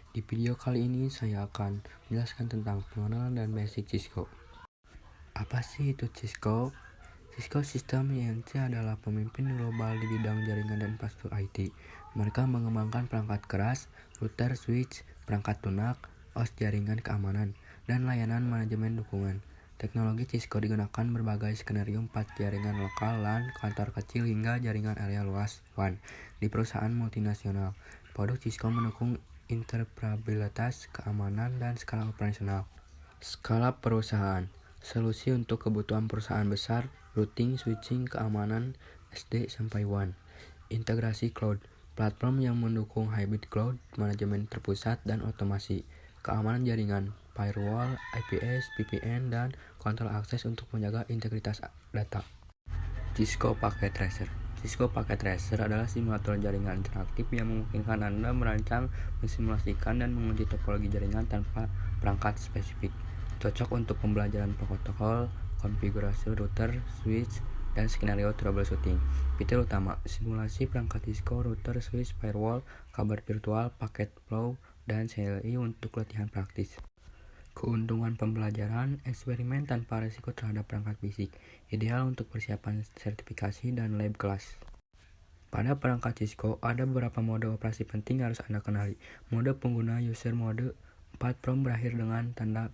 Di video kali ini saya akan menjelaskan tentang pengenalan dan basic Cisco. Apa sih itu Cisco? Cisco System Inc. adalah pemimpin global di bidang jaringan dan infrastruktur IT. Mereka mengembangkan perangkat keras, router, switch, perangkat lunak, OS jaringan keamanan, dan layanan manajemen dukungan. Teknologi Cisco digunakan berbagai skenario 4 jaringan lokal LAN, kantor kecil hingga jaringan area luas WAN di perusahaan multinasional. Produk Cisco mendukung interoperabilitas, keamanan, dan skala operasional. Skala perusahaan, solusi untuk kebutuhan perusahaan besar, routing, switching, keamanan, SD sampai WAN. Integrasi cloud, platform yang mendukung hybrid cloud, manajemen terpusat, dan otomasi. Keamanan jaringan, firewall, IPS, VPN, dan kontrol akses untuk menjaga integritas data. Cisco Packet Tracer. Cisco Packet Tracer adalah simulator jaringan interaktif yang memungkinkan Anda merancang, mensimulasikan, dan menguji topologi jaringan tanpa perangkat spesifik. Cocok untuk pembelajaran protokol, konfigurasi router, switch, dan skenario troubleshooting. Fitur utama: simulasi perangkat Cisco, router, switch, firewall, kabar virtual, packet flow, dan CLI untuk latihan praktis. Keuntungan pembelajaran, eksperimen tanpa risiko terhadap perangkat fisik, ideal untuk persiapan sertifikasi dan lab kelas. Pada perangkat Cisco, ada beberapa mode operasi penting yang harus Anda kenali. Mode pengguna user mode 4 prom berakhir dengan tanda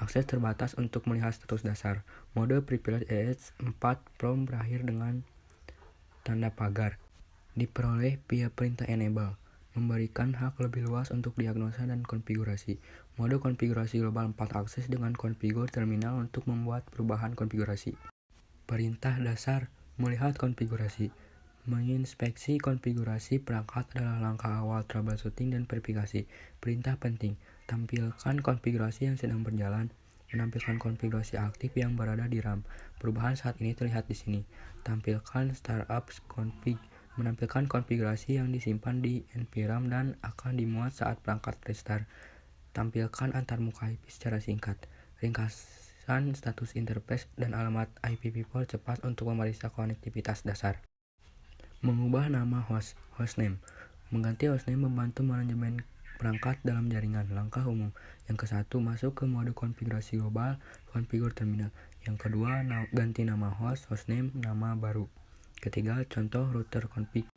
akses terbatas untuk melihat status dasar. Mode privilege ES 4 prom berakhir dengan tanda pagar. Diperoleh via perintah enable, memberikan hak lebih luas untuk diagnosa dan konfigurasi. Mode konfigurasi global 4 akses dengan konfigur terminal untuk membuat perubahan konfigurasi. Perintah dasar, melihat konfigurasi. Menginspeksi konfigurasi perangkat adalah langkah awal troubleshooting dan verifikasi. Perintah penting, tampilkan konfigurasi yang sedang berjalan. Menampilkan konfigurasi aktif yang berada di RAM. Perubahan saat ini terlihat di sini. Tampilkan startup config. Menampilkan konfigurasi yang disimpan di NVRAM dan akan dimuat saat perangkat restart. Tampilkan antarmuka IP secara singkat. Ringkasan status interface dan alamat IPv4 cepat untuk memeriksa konektivitas dasar. Mengubah nama hostname. Mengganti hostname membantu manajemen perangkat dalam jaringan. Langkah umum. Yang ke-1, masuk ke mode konfigurasi global, konfigur terminal. Yang kedua, ganti nama hostname, nama baru. Ketiga, contoh router config.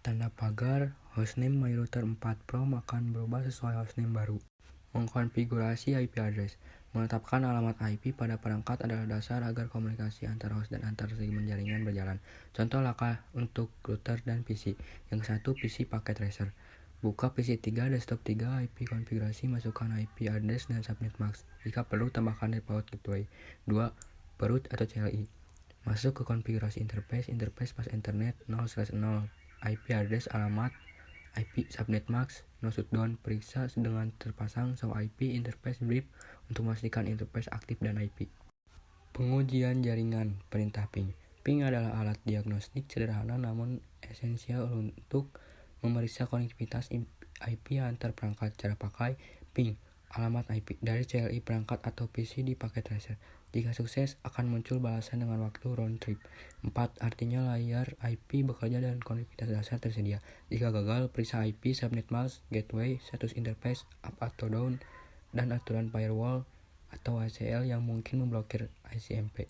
Tanda pagar, hostname myrouter 4 prom akan berubah sesuai hostname baru. Mengkonfigurasi IP address. Menetapkan alamat IP pada perangkat adalah dasar agar komunikasi antar host dan antar segmen jaringan berjalan. Contoh langkah untuk router dan PC. Yang ke-1, PC Packet Tracer. Buka PC 3, desktop 3, IP konfigurasi, masukkan IP address dan subnet mask. Jika perlu, tambahkan default gateway. 2. Root atau CLI. Masuk ke konfigurasi interface pas internet 0/0, IP address, alamat, IP subnet mask, no shutdown. Periksa dengan terpasang show IP interface brief untuk memastikan interface aktif dan IP. Pengujian jaringan, perintah ping. Ping adalah alat diagnostik sederhana namun esensial untuk memeriksa konektivitas IP antar perangkat. Cara pakai: ping alamat IP dari CLI perangkat atau PC di Packet Tracer. Jika sukses, akan muncul balasan dengan waktu round trip. 4. Artinya layar IP bekerja dan konektivitas dasar tersedia. Jika gagal, periksa IP, subnet mask, gateway, status interface, up atau down, dan aturan firewall atau ACL yang mungkin memblokir ICMP.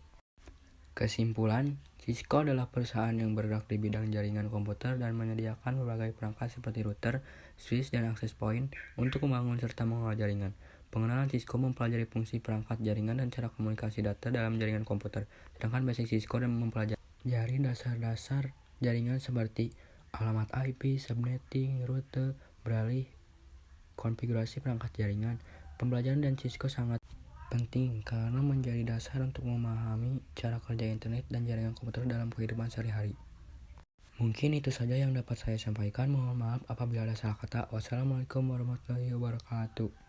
Kesimpulan, Cisco adalah perusahaan yang bergerak di bidang jaringan komputer dan menyediakan berbagai perangkat seperti router, switch, dan access point untuk membangun serta mengelola jaringan. Pengenalan Cisco mempelajari fungsi perangkat jaringan dan cara komunikasi data dalam jaringan komputer, sedangkan basic Cisco dan mempelajari dasar-dasar jaringan seperti alamat IP, subnetting, rute, beralih, konfigurasi perangkat jaringan. Pembelajaran dan Cisco sangat penting karena menjadi dasar untuk memahami cara kerja internet dan jaringan komputer dalam kehidupan sehari-hari. Mungkin itu saja yang dapat saya sampaikan. Mohon maaf apabila ada salah kata. Wassalamualaikum warahmatullahi wabarakatuh.